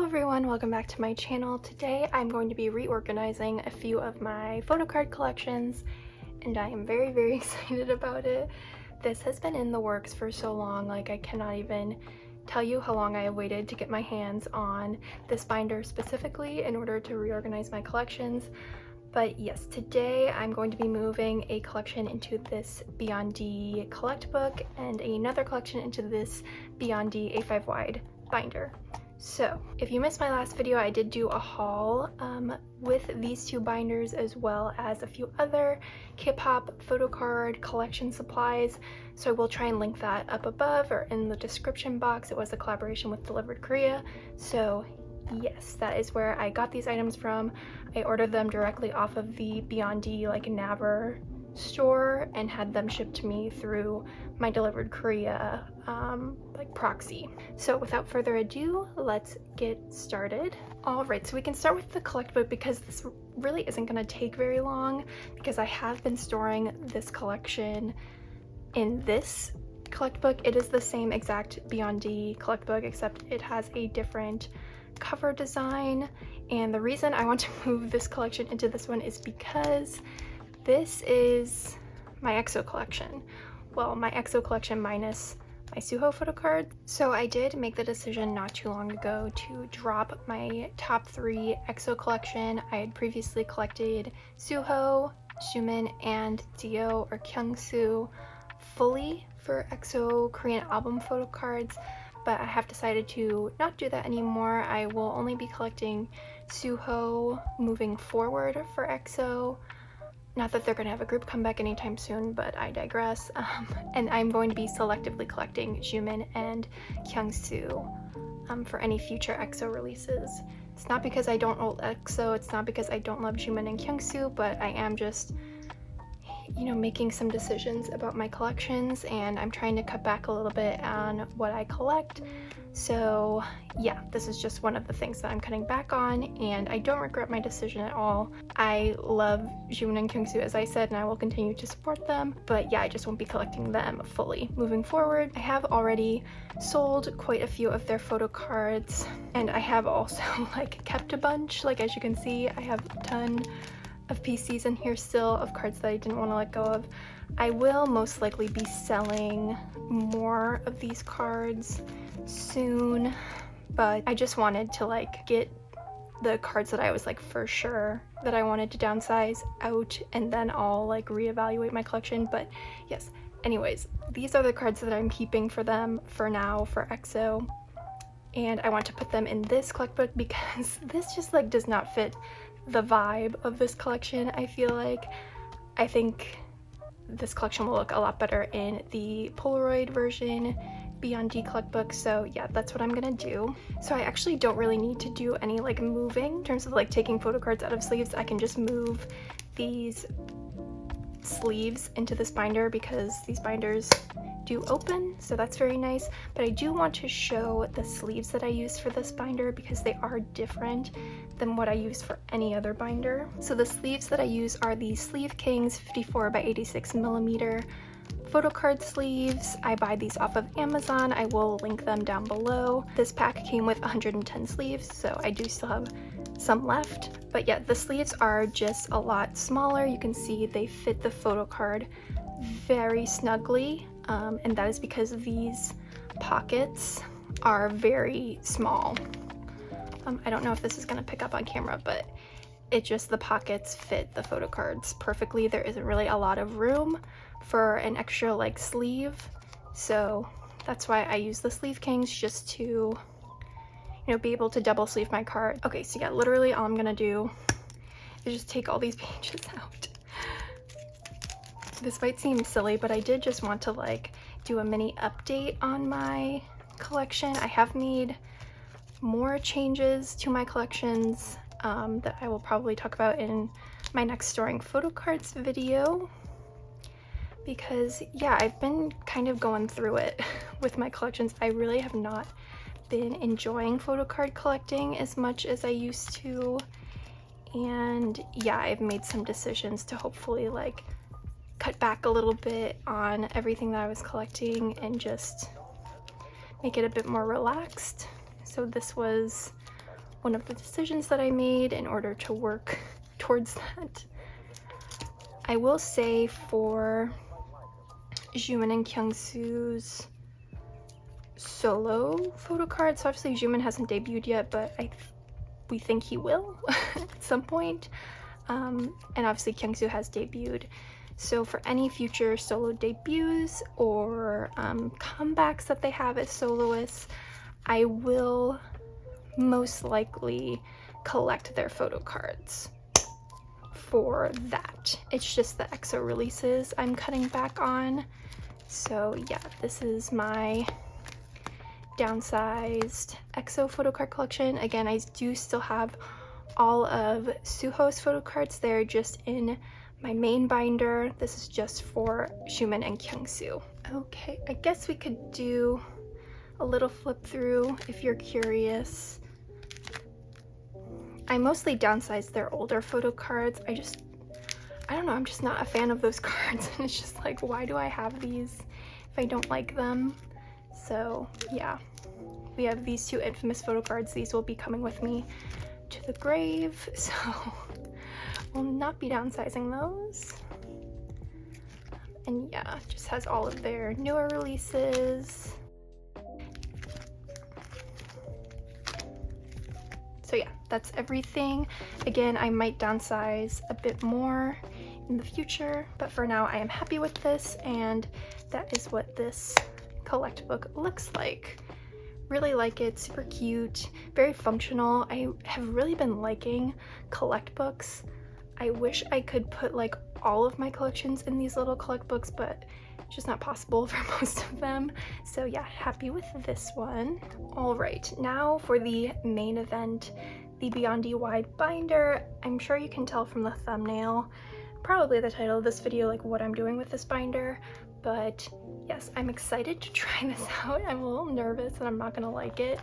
everyone, welcome back to my channel. Today I'm going to be reorganizing a few of my photocard collections and I am very excited about it. This has been in the works for so long, like I cannot even tell you how long I have waited to get my hands on this binder specifically in order to reorganize my collections. But yes, today I'm going to be moving a collection into this Beyond D collect book and another collection into this Beyond D A5 wide binder. So if you missed my last video, I did do a haul with these two binders as well as a few other Kpop photocard collection supplies. So I will try and link that up above or in the description box. It was a collaboration with Delivered Korea. So yes, that is where I got these items from. I ordered them directly off of the Beyond D like Naver store and had them shipped to me through my Delivered Korea like proxy. So without further ado, let's get started. All right, so we can start with the collect book because this really isn't going to take very long because I have been storing this collection in this collect book. It is the same exact Beyond D collect book except it has a different cover design, and the reason I want to move this collection into this one is because this is my EXO collection. Well, my EXO collection minus my suho photocards. So I did make the decision not too long ago to drop my top 3 EXO collection. I had previously collected suho, xiumin, and dio or kyungsoo fully for EXO Korean album photocards, but I have decided to not do that anymore. I will only be collecting suho moving forward for EXO. Not that they're going to have a group comeback anytime soon, but I digress. And I'm going to be selectively collecting xiumin and kyungsoo for any future EXO releases. It's not because I don't love EXO, it's not because I don't love xiumin and kyungsoo, but I am just, you know, making some decisions about my collections and I'm trying to cut back a little bit on what I collect. So yeah, this is just one of the things that I'm cutting back on and I don't regret my decision at all. I love xiumin and kyungsoo, as I said, and I will continue to support them, but yeah, I just won't be collecting them fully moving forward. I have already sold quite a few of their photo cards and I have also like kept a bunch. Like as you can see, I have a ton of PCs in here still of cards that I didn't want to let go of. I will most likely be selling more of these cards soon, but I just wanted to like get the cards that I was like for sure that I wanted to downsize out and then I'll like reevaluate my collection. But yes, anyways, these are the cards that I'm keeping for them for now for EXO, and I want to put them in this collect book because this just like does not fit the vibe of this collection. I feel like I think this collection will look a lot better in the Polaroid version Beyond D collect book. So yeah, that's what I'm gonna do. So I actually don't really need to do any like moving in terms of like taking photo cards out of sleeves. I can just move these sleeves into this binder because these binders do open, so that's very nice. But I do want to show the sleeves that I use for this binder because they are different than what I use for any other binder. So the sleeves that I use are the Sleeve Kings 54 by 86 millimeter photocard sleeves. I buy these off of Amazon. I will link them down below. This pack came with 110 sleeves, so I do still have some left. But yeah, the sleeves are just a lot smaller. You can see they fit the photocard very snugly, and that is because these pockets are very small. I don't know if this is gonna pick up on camera, but the pockets fit the photocards perfectly. There isn't really a lot of room for an extra like sleeve, so that's why I use the Sleeve Kings, just to, you know, be able to double sleeve my card. Okay, so yeah, literally all I'm gonna do is just take all these pages out. This might seem silly, but I did just want to like do a mini update on my collection. I have made more changes to my collections that I will probably talk about in my next storing photocards video, because yeah, I've been kind of going through it with my collections. I really have not been enjoying photocard collecting as much as I used to, and yeah, I've made some decisions to hopefully like cut back a little bit on everything that I was collecting and just make it a bit more relaxed. So this was one of the decisions that I made in order to work towards that. I will say for Xiumin and Kyungsoo's solo photo cards, so obviously Xiumin hasn't debuted yet, but we think he will at some point. And obviously Kyungsoo has debuted. So for any future solo debuts or comebacks that they have as soloists, I will most likely collect their photo cards for that. It's just the EXO releases I'm cutting back on. So yeah, this is my downsized EXO photo card collection. Again, I do still have all of Suho's photo cards. They're just in my main binder. This is just for Xiumin and Kyungsoo. Okay, I guess we could do a little flip through if you're curious. I mostly downsized their older photo cards. I don't know, I'm just not a fan of those cards. And it's just like, why do I have these if I don't like them? So yeah, we have these two infamous photo cards. These will be coming with me to the grave, so we'll not be downsizing those. And yeah, just has all of their newer releases. So yeah, that's everything. Again, I might downsize a bit more in the future, but for now I am happy with this, and that is what this collect book looks like. Really like it, super cute, very functional. I have really been liking collect books. I wish I could put like all of my collections in these little collect books, but it's just not possible for most of them. So yeah, happy with this one. All right, now for the main event, the Beyond wide binder. I'm sure you can tell from the thumbnail, probably the title of this video, like what I'm doing with this binder, but yes, I'm excited to try this out. I'm a little nervous that I'm not gonna like it,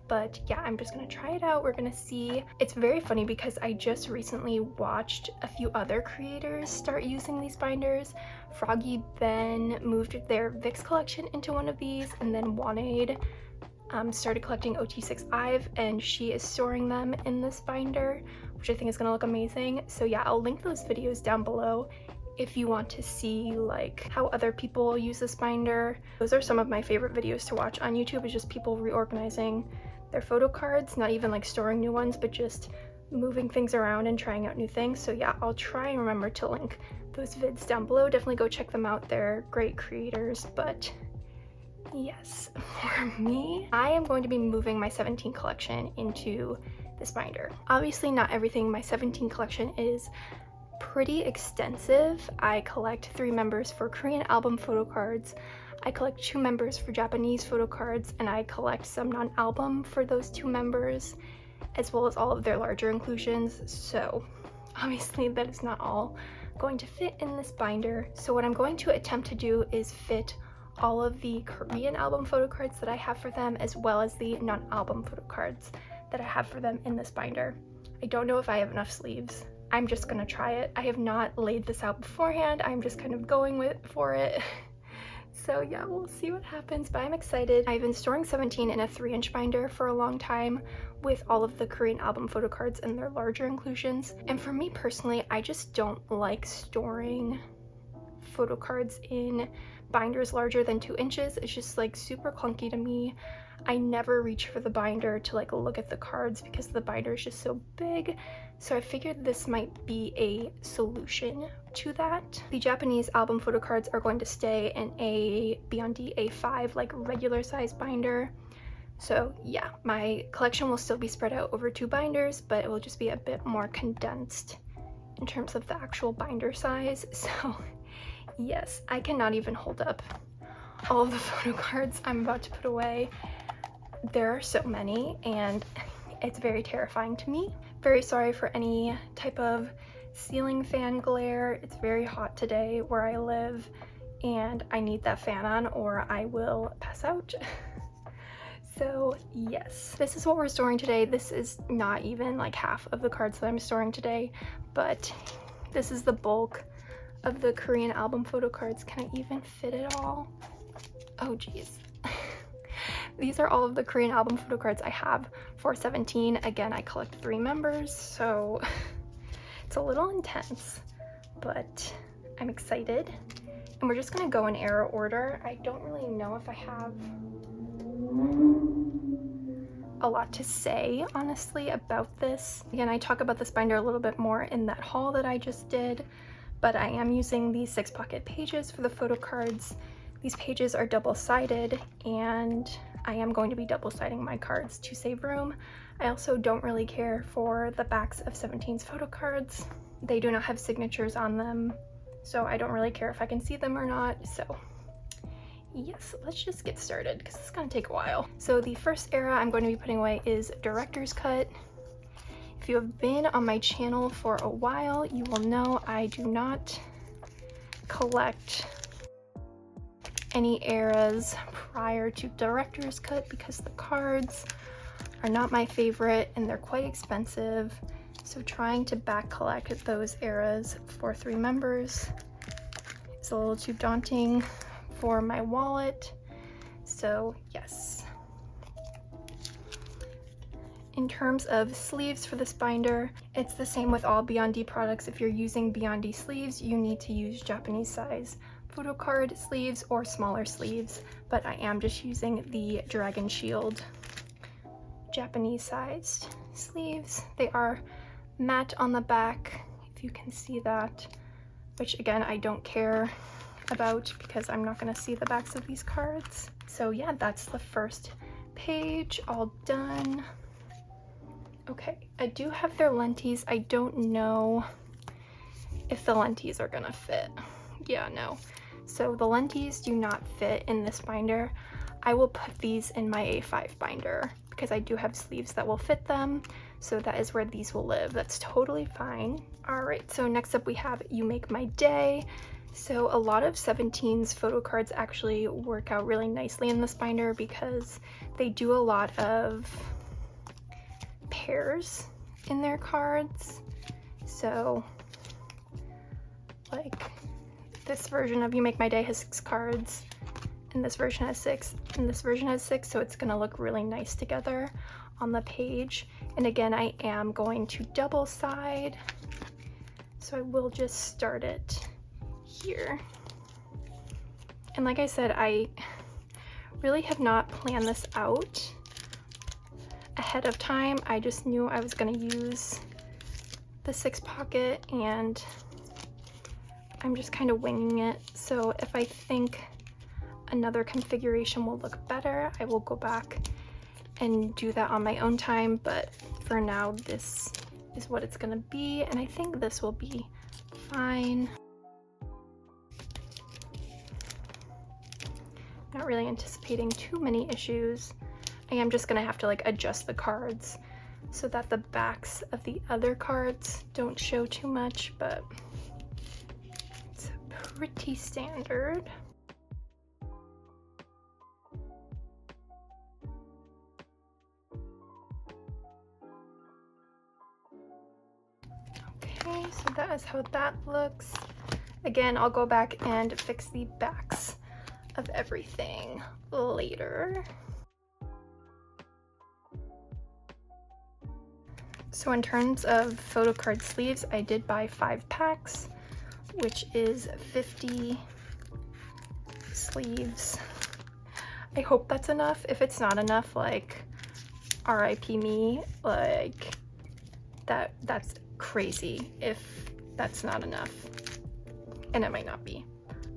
but yeah, I'm just gonna try it out. We're gonna see. It's very funny because I just recently watched a few other creators start using these binders. Froggy Ben moved their Vix collection into one of these, and then Wanade started collecting OT6 Ive, and she is storing them in this binder, which I think is gonna look amazing. So yeah, I'll link those videos down below if you want to see like how other people use this binder. Those are some of my favorite videos to watch on YouTube, is just people reorganizing their photo cards, not even like storing new ones, but just moving things around and trying out new things. So yeah, I'll try and remember to link those vids down below. Definitely go check them out, they're great creators. But yes, for me, I am going to be moving my 17 collection into this binder. Obviously not everything in my 17 collection is pretty extensive. I collect 3 members for Korean album photo cards, I collect 2 members for Japanese photo cards, and I collect some non-album for those 2 members, as well as all of their larger inclusions. So obviously that is not all going to fit in this binder. So what I'm going to attempt to do is fit all of the Korean album photo cards that I have for them, as well as the non-album photo cards that I have for them in this binder. I don't know if I have enough sleeves. I'm just gonna try it. I have not laid this out beforehand. I'm just kind of going for it. So yeah, we'll see what happens, but I'm excited. I've been storing 17 in a 3-inch binder for a long time with all of the Korean album photo cards and their larger inclusions. And for me personally, I just don't like storing photo cards in binders larger than 2 inches. It's just like super clunky to me. I never reach for the binder to like look at the cards because the binder is just so big. So I figured this might be a solution to that. The Japanese album photo cards are going to stay in a Beyond A5 like regular size binder. So yeah, my collection will still be spread out over 2 binders, but it will just be a bit more condensed in terms of the actual binder size. So yes, I cannot even hold up all of the photo cards I'm about to put away. There are so many, and it's very terrifying to me. Very sorry for any type of ceiling fan glare. It's very hot today where I live, and I need that fan on or I will pass out. So yes, this is what we're storing today. This is not even like half of the cards that I'm storing today, but this is the bulk of the Korean album photo cards. Can I even fit it all? Oh geez. These are all of the Korean album photo cards I have for 17. Again, I collect 3 members, so it's a little intense, but I'm excited. And we're just gonna go in error order. I don't really know if I have a lot to say, honestly, about this. Again, I talk about this binder a little bit more in that haul that I just did, but I am using these 6 pocket pages for the photo cards. These pages are double-sided, and I am going to be double-siding my cards to save room. I also don't really care for the backs of 17's photo cards. They do not have signatures on them, so I don't really care if I can see them or not. So yes, let's just get started because it's gonna take a while. So the first era I'm going to be putting away is director's cut. If you have been on my channel for a while, you will know I do not collect any eras prior to director's cut because the cards are not my favorite and they're quite expensive. So trying to back collect those eras for 3 members is a little too daunting for my wallet. So yes. In terms of sleeves for this binder, it's the same with all Beyond D products. If you're using Beyond D sleeves, you need to use Japanese size photo card sleeves or smaller sleeves, but I am just using the Dragon Shield Japanese sized sleeves. They are matte on the back, if you can see that, which again, I don't care about because I'm not gonna see the backs of these cards. So yeah, that's the first page all done. Okay, I do have their lenties. I don't know if the lenties are gonna fit. Yeah, no. So the lenties do not fit in this binder. I will put these in my A5 binder because I do have sleeves that will fit them. So that is where these will live. That's totally fine. All right, so next up we have You Make My Day. So a lot of 17's photo cards actually work out really nicely in this binder because they do a lot of pairs in their cards. So like this version of You Make My Day has 6 cards, and this version has 6, and this version has 6, so it's gonna look really nice together on the page. And again, I am going to double side, so I will just start it here. And like I said, I really have not planned this out ahead of time. I just knew I was gonna use the 6 pocket and I'm just kind of winging it. So if I think another configuration will look better, I will go back and do that on my own time, but for now this is what it's gonna be, and I think this will be fine. Not really anticipating too many issues. I am just gonna have to like adjust the cards so that the backs of the other cards don't show too much, but it's pretty standard. Okay, so that is how that looks. Again, I'll go back and fix the backs of everything later. So in terms of photo card sleeves, I did buy 5 packs, which is 50 sleeves. I hope that's enough. If it's not enough, like RIP me, like that's crazy if that's not enough. And it might not be.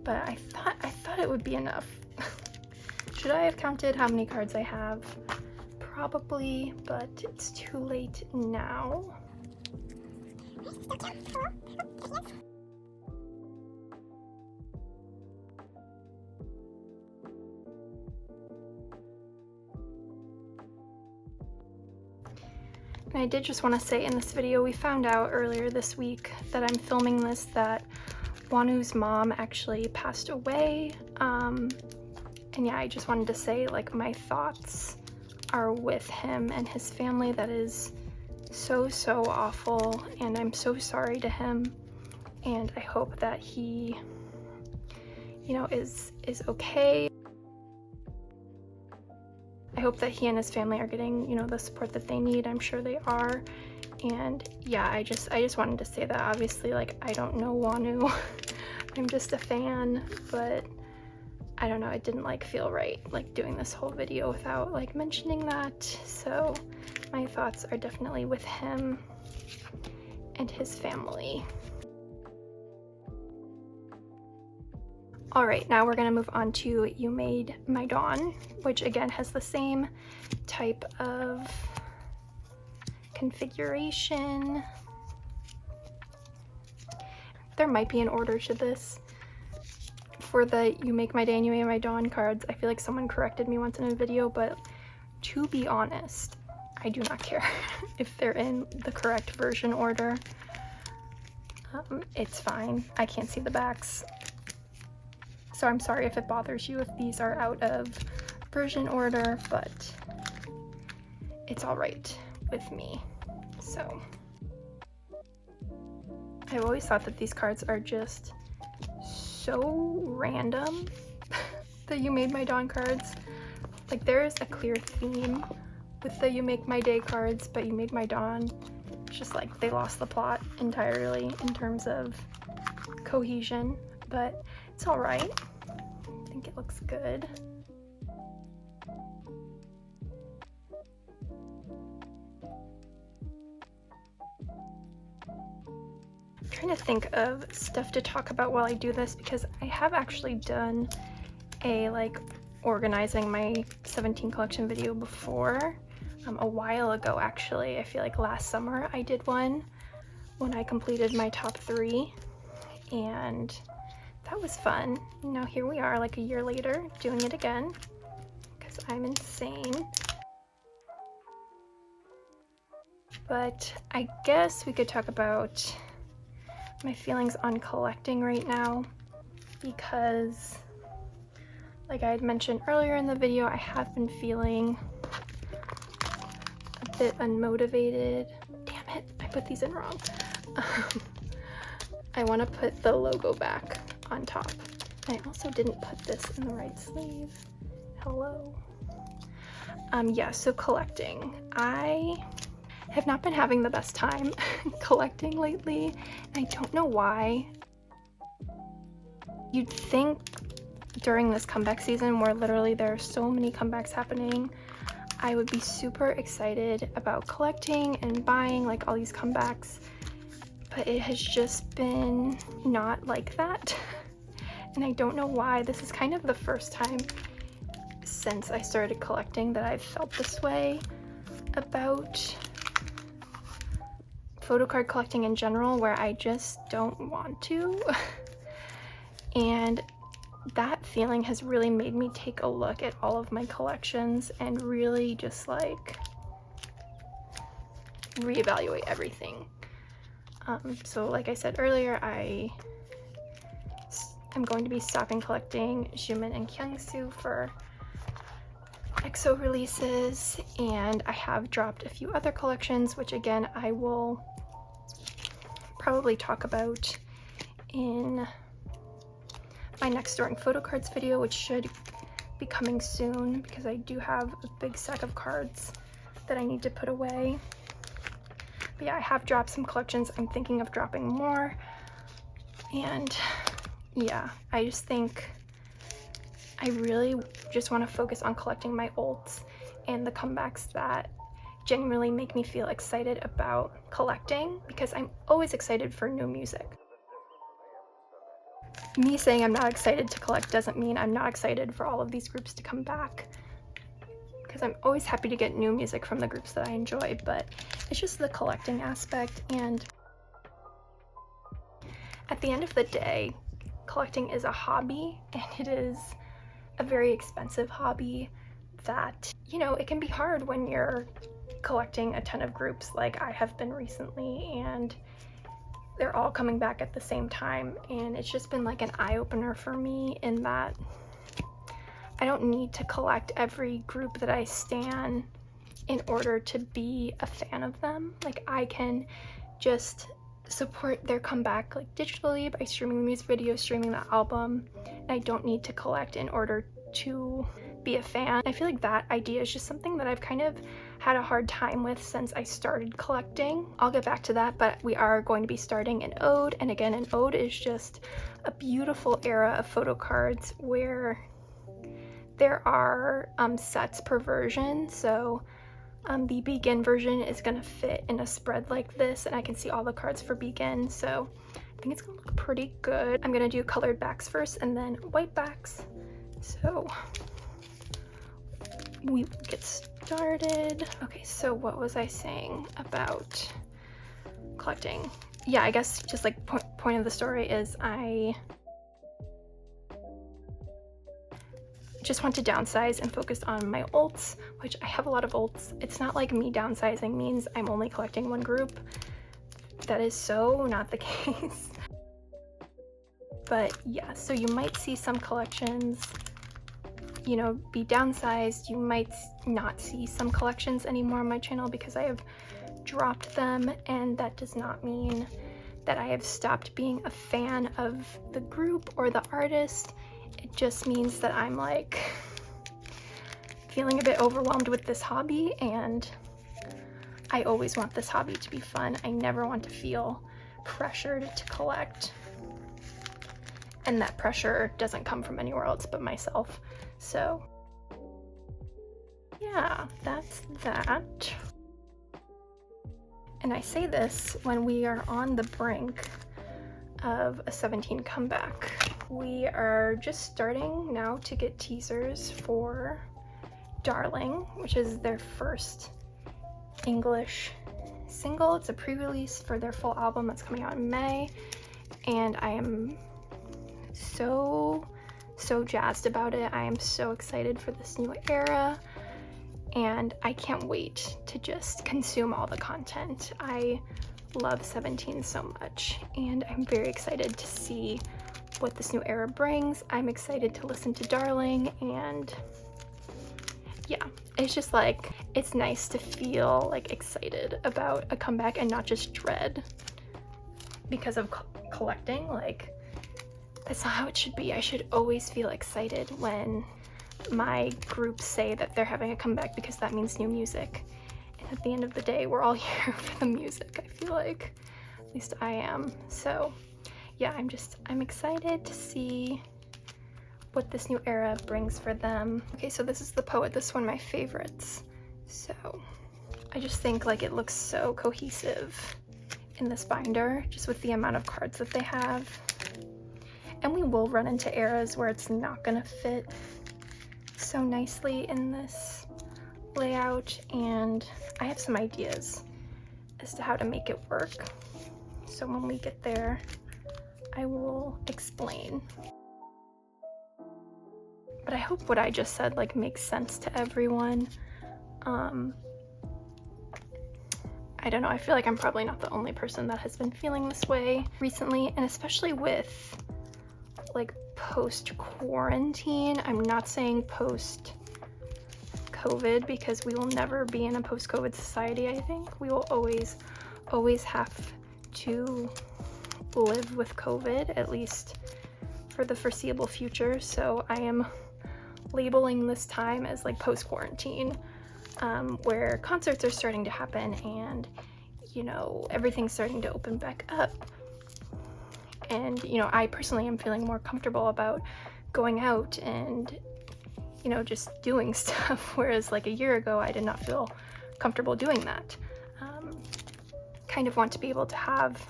But I thought it would be enough. Should I have counted how many cards I have? Probably, but it's too late now. And I did just want to say in this video, we found out earlier this week that I'm filming this that Wanu's mom actually passed away. And yeah, I just wanted to say like my thoughts are with him and his family. That is so awful, and I'm so sorry to him, and I hope that he, you know, is okay. I hope that he and his family are getting, you know, the support that they need. I'm sure they are. And yeah, I just wanted to say that. Obviously, like, I don't know Wonu. I'm just a fan, but I don't know, it didn't like feel right like doing this whole video without like mentioning that. So my thoughts are definitely with him and his family. All right, now we're gonna move on to You Made My Dawn, which again has the same type of configuration. There might be an order to this. For the You Make My Day and You Made My Dawn cards, I feel like someone corrected me once in a video, but to be honest, I do not care if they're in the correct version order. It's fine. I can't see the backs. So I'm sorry if it bothers you if these are out of version order, but it's all right with me. So I've always thought that these cards are just so random, the You Made My Dawn cards. Like, there is a clear theme with the You Make My Day cards, but You Made My Dawn, it's just like they lost the plot entirely in terms of cohesion, but it's all right. I think it looks good. I'm trying to think of stuff to talk about while I do this, because I have actually done a like organizing my 17 collection video before, a while ago actually. I feel like last summer I did one when I completed my top 3, and that was fun. Now here we are like a year later doing it again because I'm insane. But I guess we could talk about my feelings on collecting right now, because like I had mentioned earlier in the video, I have been feeling a bit unmotivated. Damn it, I put these in wrong. I want to put the logo back on top. I also didn't put this in the right sleeve. Hello. Yeah, so collecting. I have not been having the best time collecting lately, and I don't know why. You'd think during this comeback season, where literally there are so many comebacks happening, I would be super excited about collecting and buying like all these comebacks, but it has just been not like that. And I don't know why. This is kind of the first time since I started collecting that I've felt this way about photocard collecting in general, where I just don't want to. And that feeling has really made me take a look at all of my collections and really just like reevaluate everything. So like I said earlier, I'm going to be stopping collecting xiumin and kyungsoo for EXO releases, and I have dropped a few other collections, which again I will probably talk about in my next storing photocards video, which should be coming soon, because I do have a big stack of cards that I need to put away. But yeah, I have dropped some collections. I'm thinking of dropping more, and yeah, I just think I really just want to focus on collecting my olds and the comebacks that genuinely make me feel excited about collecting, because I'm always excited for new music. Me saying I'm not excited to collect doesn't mean I'm not excited for all of these groups to come back, because I'm always happy to get new music from the groups that I enjoy, but it's just the collecting aspect. And at the end of the day, collecting is a hobby, and it is a very expensive hobby that, you know, it can be hard when you're collecting a ton of groups like I have been recently, and they're all coming back at the same time. And it's just been like an eye-opener for me in that I don't need to collect every group that I stan in order to be a fan of them. Like, I can just support their comeback like digitally by streaming the music video, streaming the album, and I don't need to collect in order to be a fan. I feel like that idea is just something that I've kind of had a hard time with since I started collecting. I'll get back to that, but we are going to be starting an ode, and again, an ode is just a beautiful era of photo cards where there are sets per version. So the begin version is gonna fit in a spread like this, and I can see all the cards for begin, so I think it's gonna look pretty good. I'm gonna do colored backs first and then white backs. So we will get started. Okay, so what was I saying about collecting? Yeah, I guess just like point of the story is I just want to downsize and focus on my ults, which I have a lot of ults. It's not like me downsizing means I'm only collecting one group. That is so not the case. But yeah, so you might see some collections, you know, be downsized. You might not see some collections anymore on my channel because I have dropped them, and that does not mean that I have stopped being a fan of the group or the artist. It just means that I'm like feeling a bit overwhelmed with this hobby, and I always want this hobby to be fun. I never want to feel pressured to collect, and that pressure doesn't come from anywhere else but myself. So yeah, that's that. And I say this when we are on the brink of a 17 comeback. We are just starting now to get teasers for Darling, which is their first English single. It's a pre-release for their full album that's coming out in May, and I am so jazzed about it. I am so excited for this new era, and I can't wait to just consume all the content. I love 17 so much, and I'm very excited to see what this new era brings. I'm excited to listen to Darling, and yeah, it's just like, it's nice to feel like excited about a comeback and not just dread because of collecting. Like, that's not how it should be. I should always feel excited when my groups say that they're having a comeback because that means new music. And at the end of the day, we're all here for the music, I feel like. At least I am. So yeah, I'm excited to see what this new era brings for them. Okay, so this is the Poet. This is one of my favorites. So I just think like it looks so cohesive in this binder, just with the amount of cards that they have. And we will run into eras where it's not gonna fit so nicely in this layout, and I have some ideas as to how to make it work. So when we get there, I will explain. But I hope what I just said like makes sense to everyone. I don't know, I feel like I'm probably not the only person that has been feeling this way recently, and especially with like post-quarantine. I'm not saying post-COVID because we will never be in a post-COVID society. I think we will always have to live with COVID, at least for the foreseeable future. So I am labeling this time as like post-quarantine, where concerts are starting to happen and, you know, everything's starting to open back up. And, you know, I personally am feeling more comfortable about going out and, you know, just doing stuff, whereas like a year ago, I did not feel comfortable doing that. Kind of want to be able to have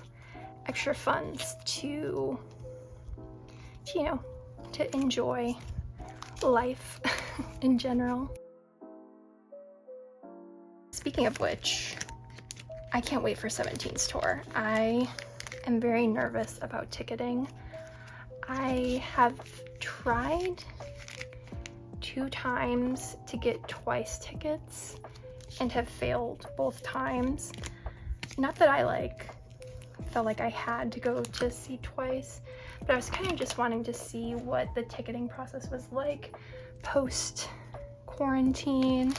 extra funds to you know, to enjoy life in general. Speaking of which, I can't wait for 17's tour. I am very nervous about ticketing. I have tried 2 times to get Twice tickets and have failed both times. Not that I like felt like I had to go to see Twice, but I was kind of just wanting to see what the ticketing process was like post quarantine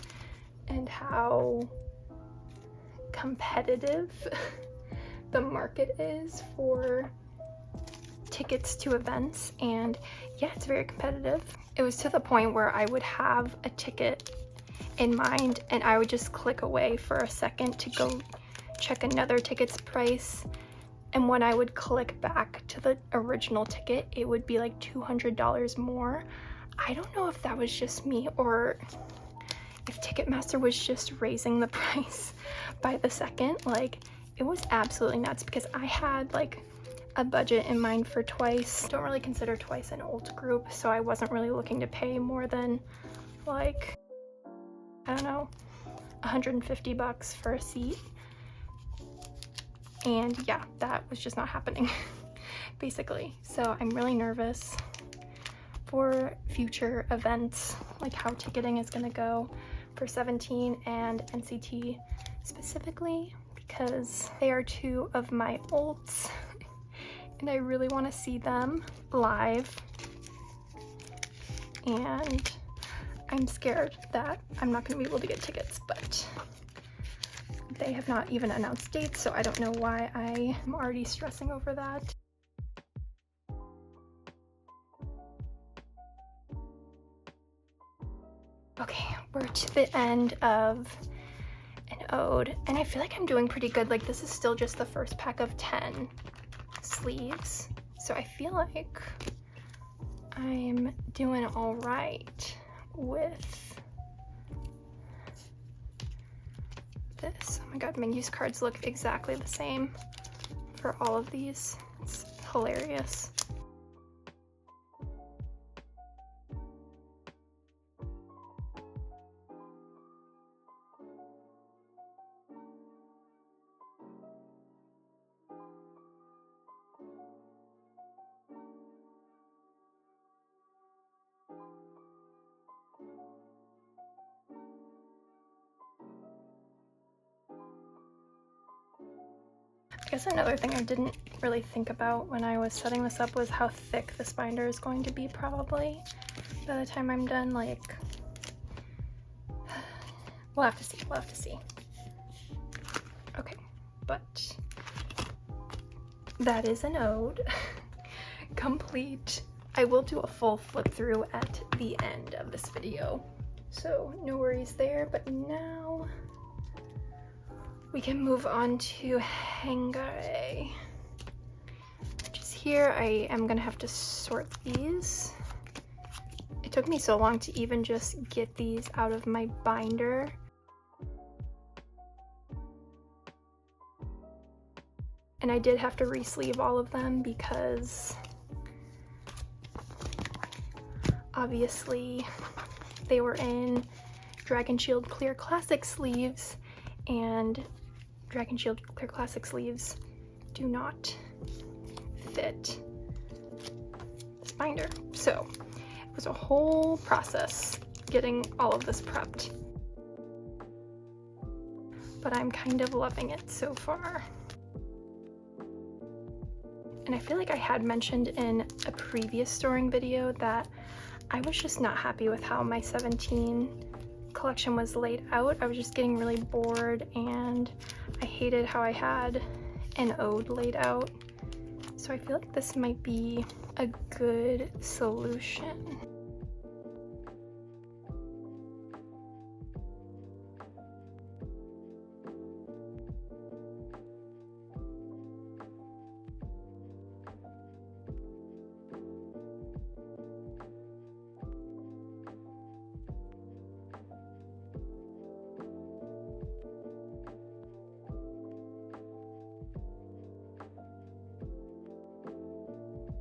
and how competitive the market is for tickets to events. And yeah, it's very competitive. It was to the point where I would have a ticket in mind and I would just click away for a second to go check another ticket's price, and when I would click back to the original ticket, it would be like $200 more. I don't know if that was just me or if Ticketmaster was just raising the price by the second. Like, it was absolutely nuts because I had like a budget in mind for Twice. Don't really consider Twice an old group, so I wasn't really looking to pay more than like, I don't know, $150 for a seat. And yeah, that was just not happening basically. So I'm really nervous for future events, like how ticketing is gonna go for 17 and NCT specifically, because they are two of my ults and I really want to see them live, and I'm scared that I'm not going to be able to get tickets, but they have not even announced dates, so I don't know why I am already stressing over that. Okay, we're to the end of an ode, and I feel like I'm doing pretty good. Like, this is still just the first pack of 10 sleeves, so I feel like I'm doing all right with this. Oh my god, Mingyu's cards look exactly the same for all of these. It's hilarious. I guess another thing I didn't really think about when I was setting this up was how thick this binder is going to be probably by the time I'm done. Like, we'll have to see, we'll have to see. Okay, but that is an ode complete. I will do a full flip through at the end of this video, so no worries there. But now we can move on to hangare, which is here. I am gonna have to sort these. It took me so long to even just get these out of my binder. And I did have to re-sleeve all of them because obviously they were in Dragon Shield Clear Classic sleeves, and Dragon Shield Clear Classic sleeves do not fit this binder. So it was a whole process getting all of this prepped, but I'm kind of loving it so far. And I feel like I had mentioned in a previous storing video that I was just not happy with how my 17 collection was laid out. I was just getting really bored and I hated how I had an ode laid out. So I feel like this might be a good solution.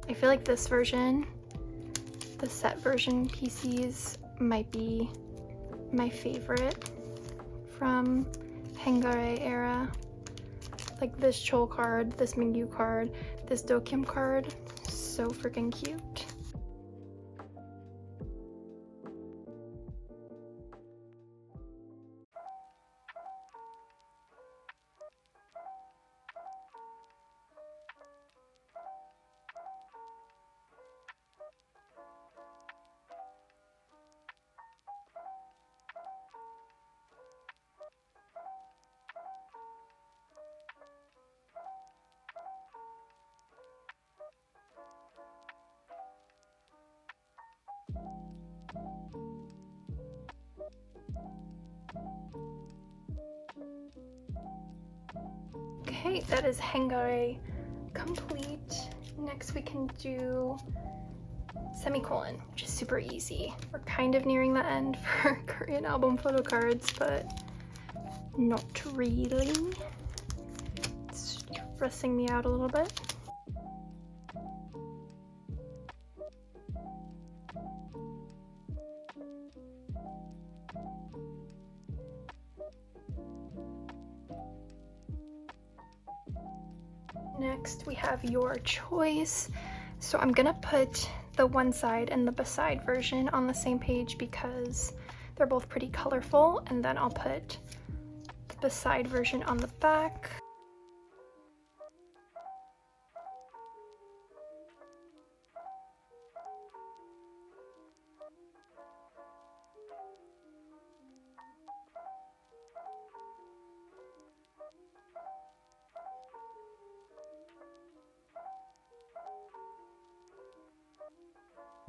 I feel like this version, the set version PCs, might be my favorite from hangare era. Like this Chol card, this Mingyu card, this Dokyeom card, so freaking cute. Okay, that is hangare complete. Next we can do semicolon, which is super easy. We're kind of nearing the end for Korean album photo cards, but not really. It's stressing me out a little bit. Next we have your choice. So I'm gonna put the one side and the beside version on the same page because they're both pretty colorful, and then I'll put the beside version on the back.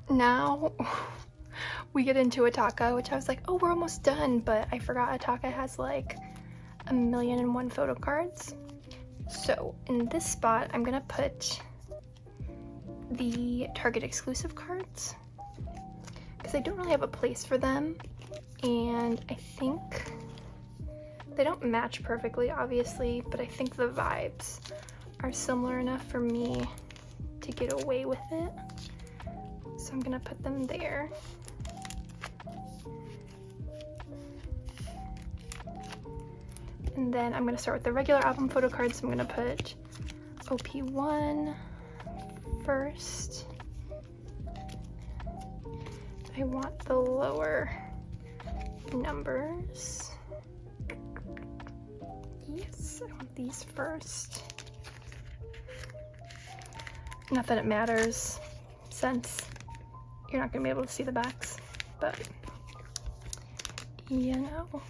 Now we get into Ataka, which I was like, oh, we're almost done, but I forgot Ataka has like 1,000,001 photo cards. So in this spot, I'm gonna put the Target exclusive cards because I don't really have a place for them, and I think they don't match perfectly, obviously, but I think the vibes are similar enough for me to get away with it. So I'm gonna put them there. And then I'm gonna start with the regular album photo cards. So I'm gonna put OP1 first. I want the lower numbers. Yes, I want these first. Not that it matters, since you're not gonna be able to see the backs, but you know.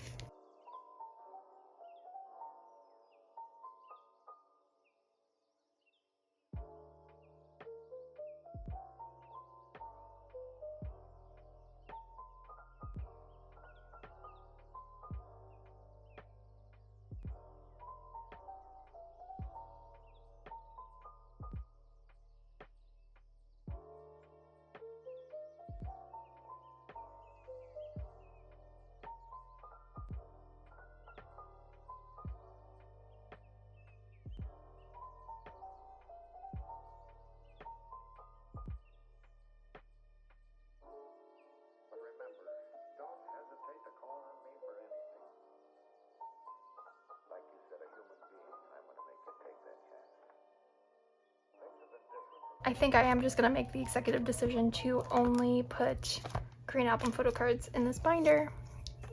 I think I am just gonna make the executive decision to only put Korean album photo cards in this binder.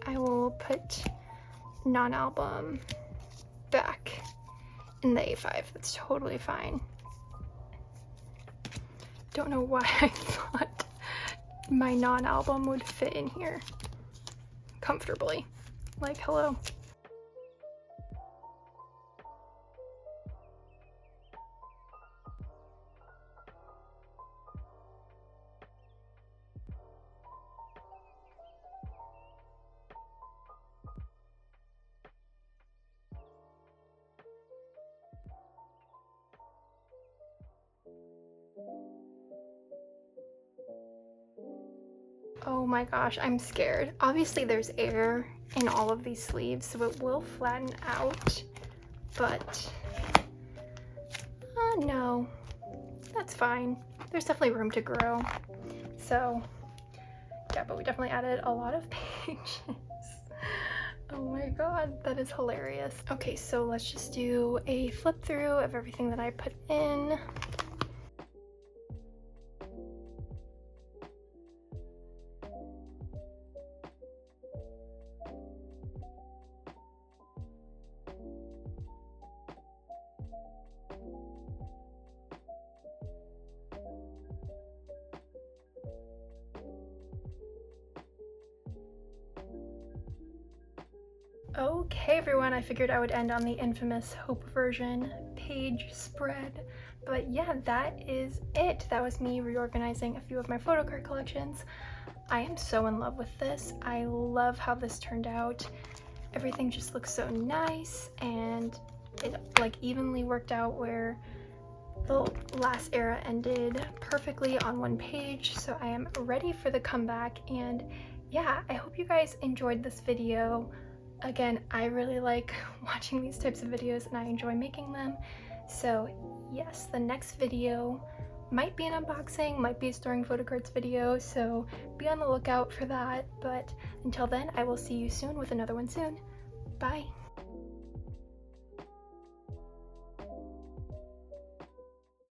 I will put non-album back in the A5. That's totally fine. Don't know why I thought my non-album would fit in here comfortably. Like, hello. Oh my gosh, I'm scared. Obviously there's air in all of these sleeves, so it will flatten out, but no, that's fine. There's definitely room to grow. So yeah, but we definitely added a lot of pages. Oh my god, that is hilarious. Okay, so let's just do a flip through of everything that I put in. Okay everyone, I figured I would end on the infamous Hope version page spread, but yeah, that is it. That was me reorganizing a few of my photo card collections. I am so in love with this. I love how this turned out. Everything just looks so nice, and it like evenly worked out where the last era ended perfectly on one page. So I am ready for the comeback, and yeah, I hope you guys enjoyed this video. Again, I really like watching these types of videos and I enjoy making them. So yes, the next video might be an unboxing, might be a storing photocards video, so be on the lookout for that. But until then, I will see you soon with another one soon. Bye!